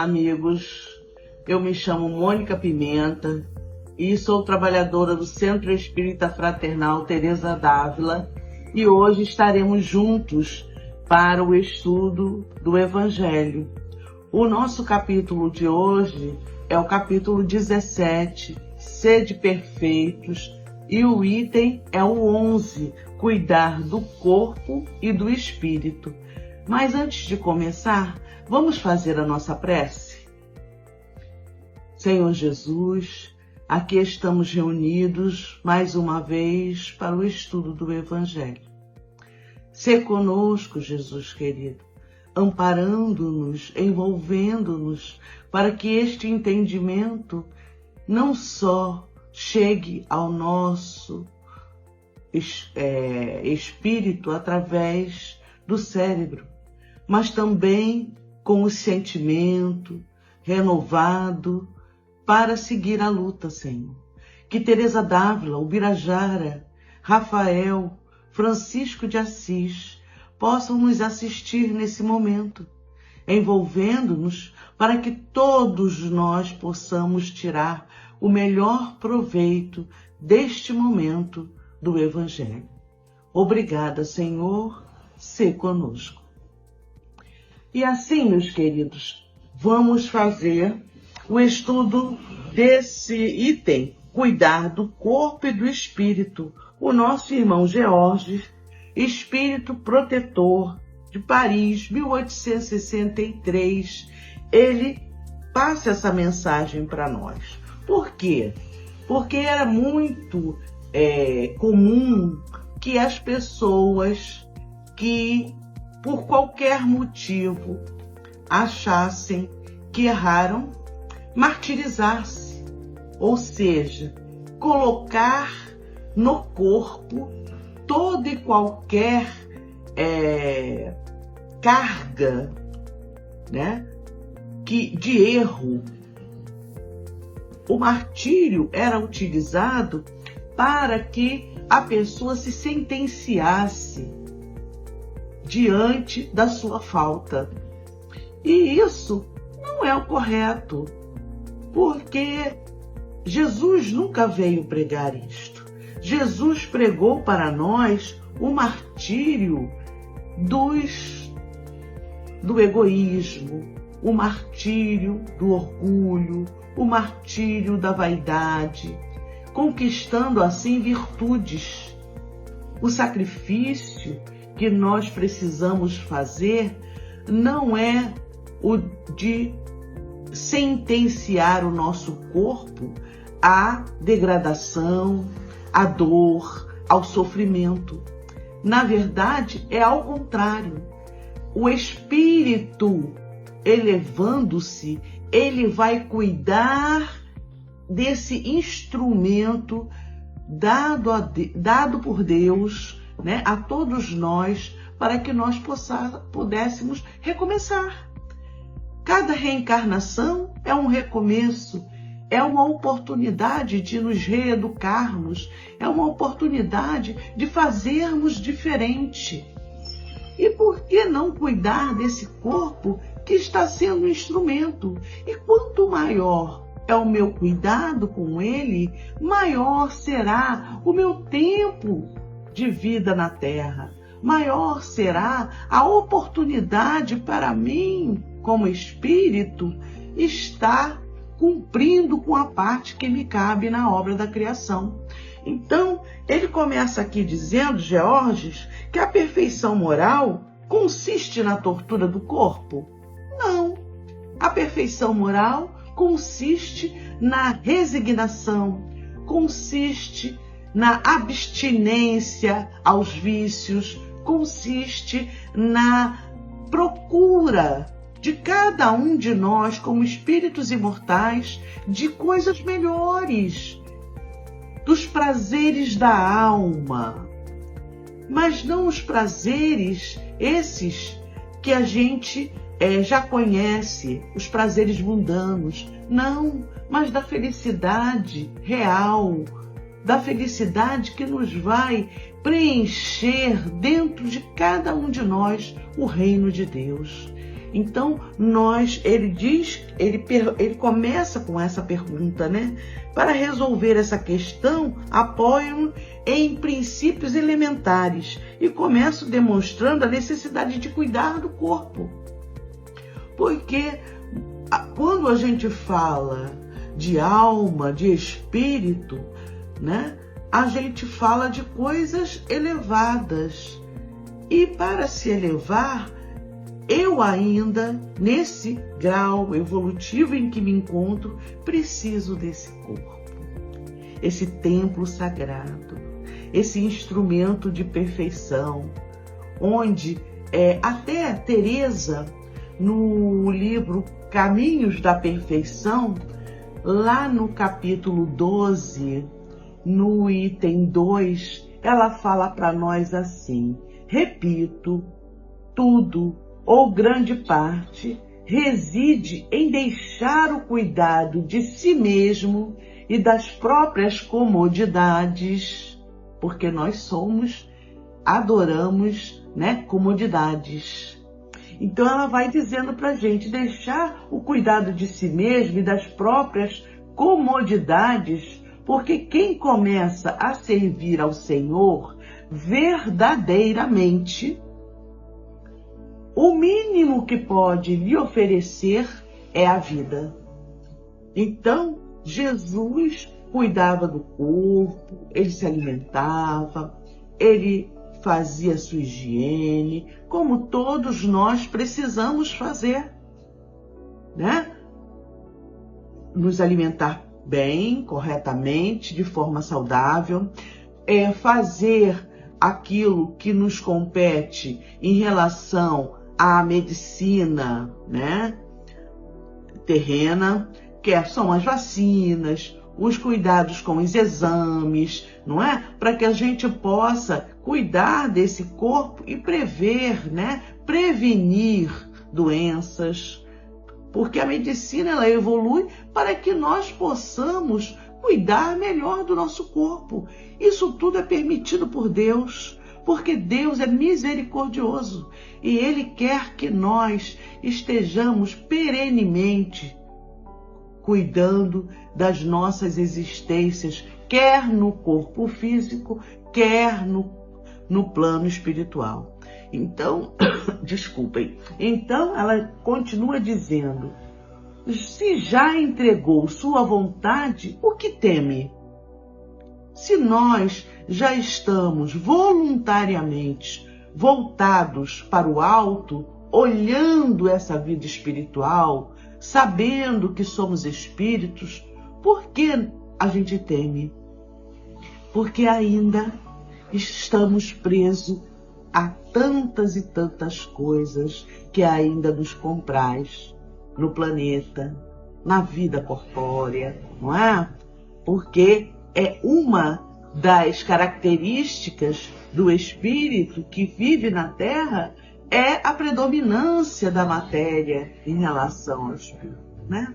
amigos. Eu me chamo Mônica Pimenta e sou trabalhadora do Centro Espírita Fraternal Teresa d'Ávila e hoje estaremos juntos para o estudo do Evangelho. O nosso capítulo de hoje é o capítulo 17, Sede Perfeitos, e o item é o 11, Cuidar do Corpo e do Espírito. Mas antes de começar, vamos fazer a nossa prece? Senhor Jesus, aqui estamos reunidos mais uma vez para o estudo do Evangelho. Sê conosco, Jesus querido, amparando-nos, envolvendo-nos, para que este entendimento não só chegue ao nosso espírito através do cérebro, mas também com o sentimento renovado para seguir a luta, Senhor. Que Teresa d'Ávila, Ubirajara, Rafael, Francisco de Assis possam nos assistir nesse momento, envolvendo-nos para que todos nós possamos tirar o melhor proveito deste momento do Evangelho. Obrigada, Senhor, sê conosco. E assim, meus queridos, vamos fazer o estudo desse item, cuidar do corpo e do espírito. O nosso irmão Georges, espírito protetor de Paris, 1863, ele passa essa mensagem para nós. Por quê? Porque era muito comum que as pessoas que, por qualquer motivo, achassem que erraram, martirizar-se, ou seja, colocar no corpo toda e qualquer carga, né, de erro. O martírio era utilizado para que a pessoa se sentenciasse diante da sua falta. E isso não é o correto, porque Jesus nunca veio pregar isto. Jesus pregou para nós o martírio do egoísmo, o martírio do orgulho, o martírio da vaidade, conquistando assim virtudes. O sacrifício que nós precisamos fazer não é o de sentenciar o nosso corpo à degradação, à dor, ao sofrimento. Na verdade, é ao contrário. O espírito, elevando-se, ele vai cuidar desse instrumento dado por Deus, né, a todos nós, para que nós pudéssemos recomeçar. Cada reencarnação é um recomeço, é uma oportunidade de nos reeducarmos, é uma oportunidade de fazermos diferente. E por que não cuidar desse corpo que está sendo um instrumento? E quanto maior é o meu cuidado com ele, maior será o meu tempo de vida na Terra. Maior será a oportunidade para mim, como espírito, estar cumprindo com a parte que me cabe na obra da criação. Então, ele começa aqui dizendo, Georges, que a perfeição moral consiste na tortura do corpo? Não. A perfeição moral consiste na resignação, consiste na abstinência aos vícios, consiste na procura de cada um de nós, como espíritos imortais, de coisas melhores, dos prazeres da alma, mas não os prazeres esses que a gente já conhece, os prazeres mundanos, não, mas da felicidade real, da felicidade que nos vai preencher dentro de cada um de nós o reino de Deus. Então, ele começa com essa pergunta, né? Para resolver essa questão, apoiam em princípios elementares e começo demonstrando a necessidade de cuidar do corpo. Porque quando a gente fala de alma, de espírito, né? A gente fala de coisas elevadas. E para se elevar, eu ainda, nesse grau evolutivo em que me encontro, preciso desse corpo, esse templo sagrado, esse instrumento de perfeição, onde até Teresa, no livro Caminhos da Perfeição, lá no capítulo 12, no item 2, ela fala para nós assim: repito, tudo ou grande parte reside em deixar o cuidado de si mesmo e das próprias comodidades, porque nós adoramos, né, comodidades. Então ela vai dizendo para a gente deixar o cuidado de si mesmo e das próprias comodidades, porque quem começa a servir ao Senhor verdadeiramente, o mínimo que pode lhe oferecer é a vida. Então, Jesus cuidava do corpo, ele se alimentava, ele fazia sua higiene, como todos nós precisamos fazer, né? Nos alimentar bem, corretamente, de forma saudável, fazer aquilo que nos compete em relação à medicina, né, terrena, que são as vacinas, os cuidados com os exames, não é? Para que a gente possa cuidar desse corpo e prever, né, prevenir doenças, porque a medicina ela evolui para que nós possamos cuidar melhor do nosso corpo. Isso tudo é permitido por Deus, porque Deus é misericordioso e Ele quer que nós estejamos perenemente cuidando das nossas existências, quer no corpo físico, quer no plano espiritual. Então, desculpem. Então, ela continua dizendo: se já entregou sua vontade, o que teme? Se nós já estamos voluntariamente voltados para o alto, olhando essa vida espiritual, sabendo que somos espíritos, por que a gente teme? Porque ainda estamos presos a tantas e tantas coisas que ainda nos compraz no planeta, na vida corpórea, não é? Porque é uma das características do espírito que vive na Terra, é a predominância da matéria em relação ao espírito, né?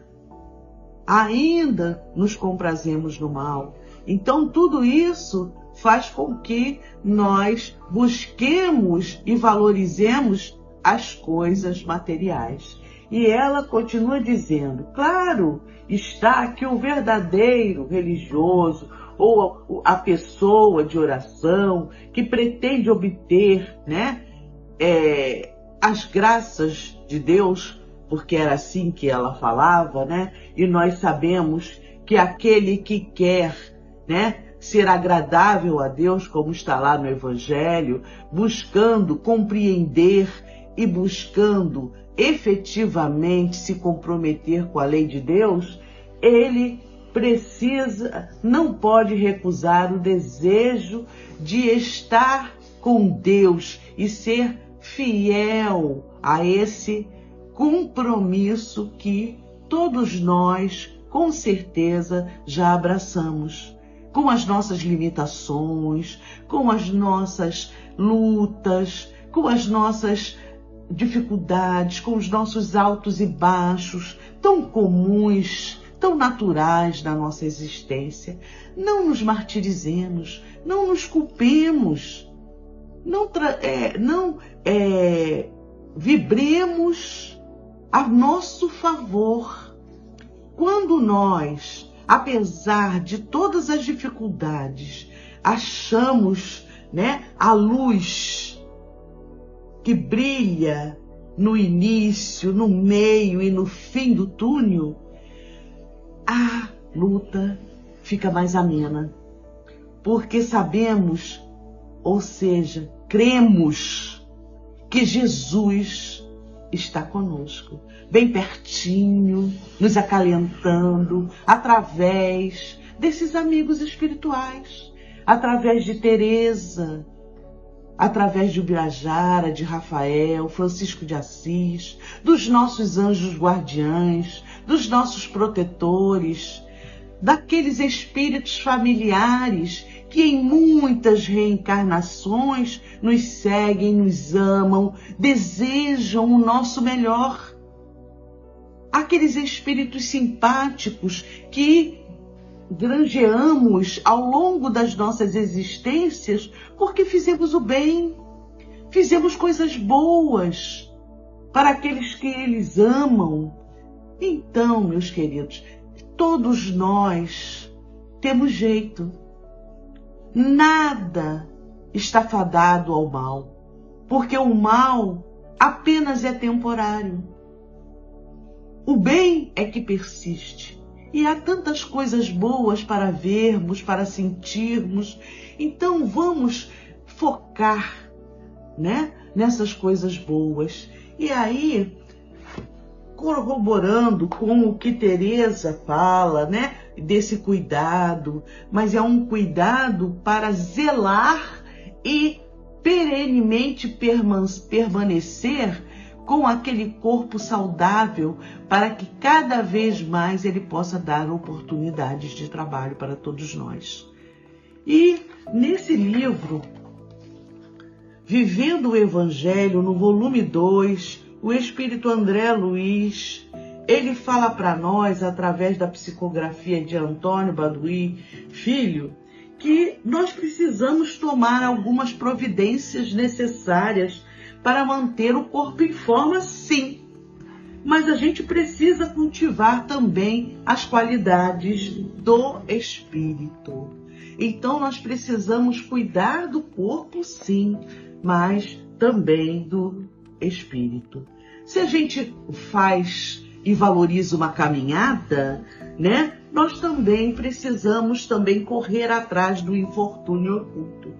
Ainda nos comprazemos no mal. Então tudo isso faz com que nós busquemos e valorizemos as coisas materiais. E ela continua dizendo: claro está que o verdadeiro religioso ou a pessoa de oração que pretende obter, né, as graças de Deus, porque era assim que ela falava, né? E nós sabemos que aquele que quer, né, ser agradável a Deus, como está lá no Evangelho, buscando compreender e buscando efetivamente se comprometer com a lei de Deus, ele não pode recusar o desejo de estar com Deus e ser fiel a esse compromisso que todos nós, com certeza, já abraçamos, com as nossas limitações, com as nossas lutas, com as nossas dificuldades, com os nossos altos e baixos, tão comuns, tão naturais da nossa existência. Não nos martirizemos, não nos culpemos, não vibremos a nosso favor. Quando nós, apesar de todas as dificuldades, achamos, a luz que brilha no início, no meio e no fim do túnel, a luta fica mais amena. Porque sabemos, ou seja, cremos que Jesus está conosco, bem pertinho, nos acalentando, através desses amigos espirituais, através de Teresa, através de Ubirajara, de Rafael, Francisco de Assis, dos nossos anjos guardiães, dos nossos protetores, daqueles espíritos familiares que em muitas reencarnações nos seguem, nos amam, desejam o nosso melhor. Aqueles espíritos simpáticos que granjeamos ao longo das nossas existências porque fizemos o bem, fizemos coisas boas para aqueles que eles amam. Então, meus queridos, todos nós temos jeito. Nada está fadado ao mal, porque o mal apenas é temporário. O bem é que persiste. E há tantas coisas boas para vermos, para sentirmos. Então vamos focar, nessas coisas boas. E aí, corroborando com o que Teresa fala, desse cuidado, mas é um cuidado para zelar e perenemente permanecer com aquele corpo saudável, para que cada vez mais ele possa dar oportunidades de trabalho para todos nós. E nesse livro, Vivendo o Evangelho, no volume 2, o Espírito André Luiz, ele fala para nós, através da psicografia de Antônio Baduy Filho, que nós precisamos tomar algumas providências necessárias para manter o corpo em forma, sim. Mas a gente precisa cultivar também as qualidades do espírito. Então nós precisamos cuidar do corpo, sim, mas também do espírito. Se a gente faz e valoriza uma caminhada, nós também precisamos correr atrás do infortúnio oculto.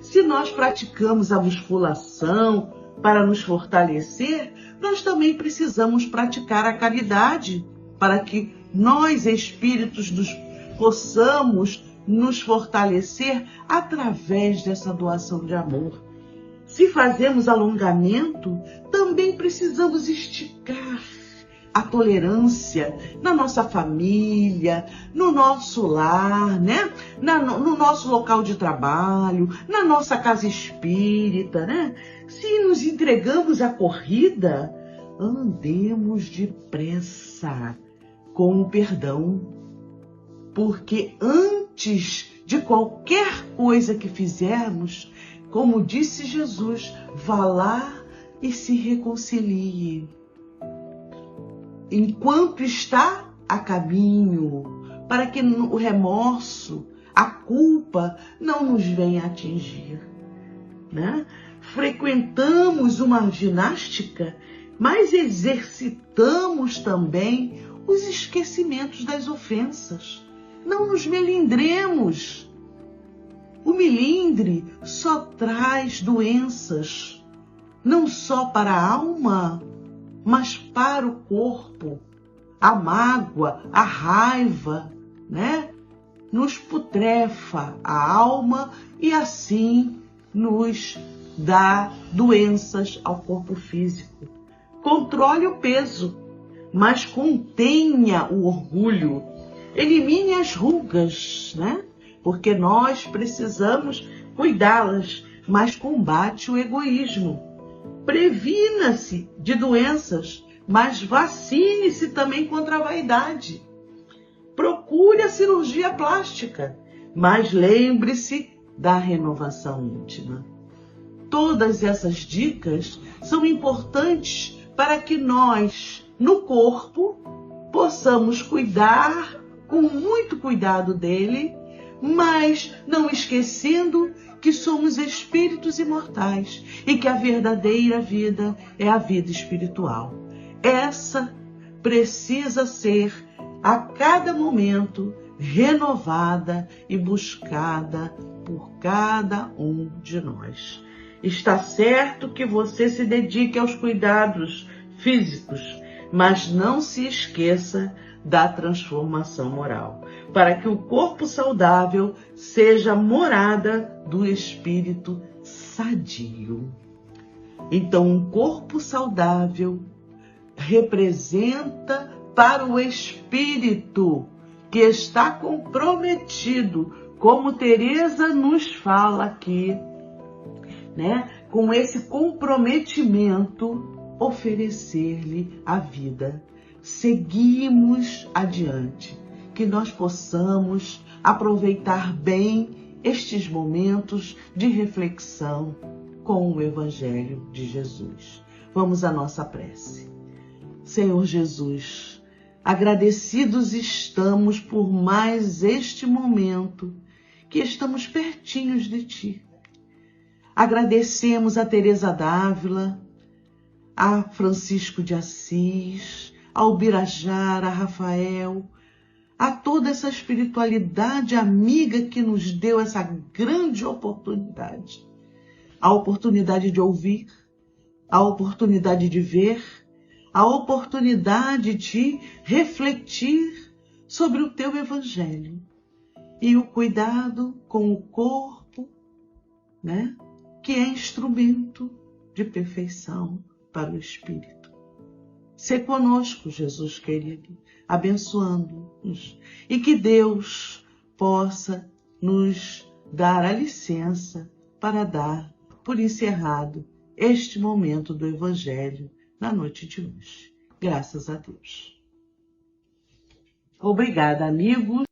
Se nós praticamos a musculação para nos fortalecer, nós também precisamos praticar a caridade para que nós, espíritos, possamos nos fortalecer através dessa doação de amor. Se fazemos alongamento, também precisamos esticar a tolerância na nossa família, no nosso lar, no nosso local de trabalho, na nossa casa espírita, Se nos entregamos à corrida, andemos depressa com o perdão, porque antes de qualquer coisa que fizermos, como disse Jesus, vá lá e se reconcilie. Enquanto está a caminho, para que o remorso, a culpa não nos venha atingir. Frequentamos uma ginástica, mas exercitamos também os esquecimentos das ofensas. Não nos melindremos. O melindre só traz doenças, não só para a alma, mas para o corpo. A mágoa, a raiva, nos putrefa a alma e assim nos dá doenças ao corpo físico. Controle o peso, mas contenha o orgulho. Elimine as rugas, porque nós precisamos cuidá-las, mas combate o egoísmo. Previna-se de doenças, mas vacine-se também contra a vaidade. Procure a cirurgia plástica, mas lembre-se da renovação íntima. Todas essas dicas são importantes para que nós no corpo, possamos cuidar com muito cuidado dele, mas não esquecendo que somos espíritos imortais e que a verdadeira vida é a vida espiritual. Essa precisa ser, a cada momento, renovada e buscada por cada um de nós. Está certo que você se dedique aos cuidados físicos, mas não se esqueça da transformação moral, para que o corpo saudável seja morada do espírito sadio. Então, um corpo saudável representa para o espírito que está comprometido, como Teresa nos fala aqui, né? Com esse comprometimento, oferecer-lhe a vida. Seguimos adiante, que nós possamos aproveitar bem estes momentos de reflexão com o Evangelho de Jesus. Vamos à nossa prece. Senhor Jesus, agradecidos estamos por mais este momento que estamos pertinhos de Ti. Agradecemos a Teresa d'Ávila, a Francisco de Assis, ao Birajara, a Rafael, a toda essa espiritualidade amiga que nos deu essa grande oportunidade. A oportunidade de ouvir, a oportunidade de ver, a oportunidade de refletir sobre o Teu Evangelho e o cuidado com o corpo, né, que é instrumento de perfeição para o Espírito. Sê conosco, Jesus querido, abençoando-nos, e que Deus possa nos dar a licença para dar por encerrado este momento do Evangelho na noite de hoje. Graças a Deus. Obrigada, amigos.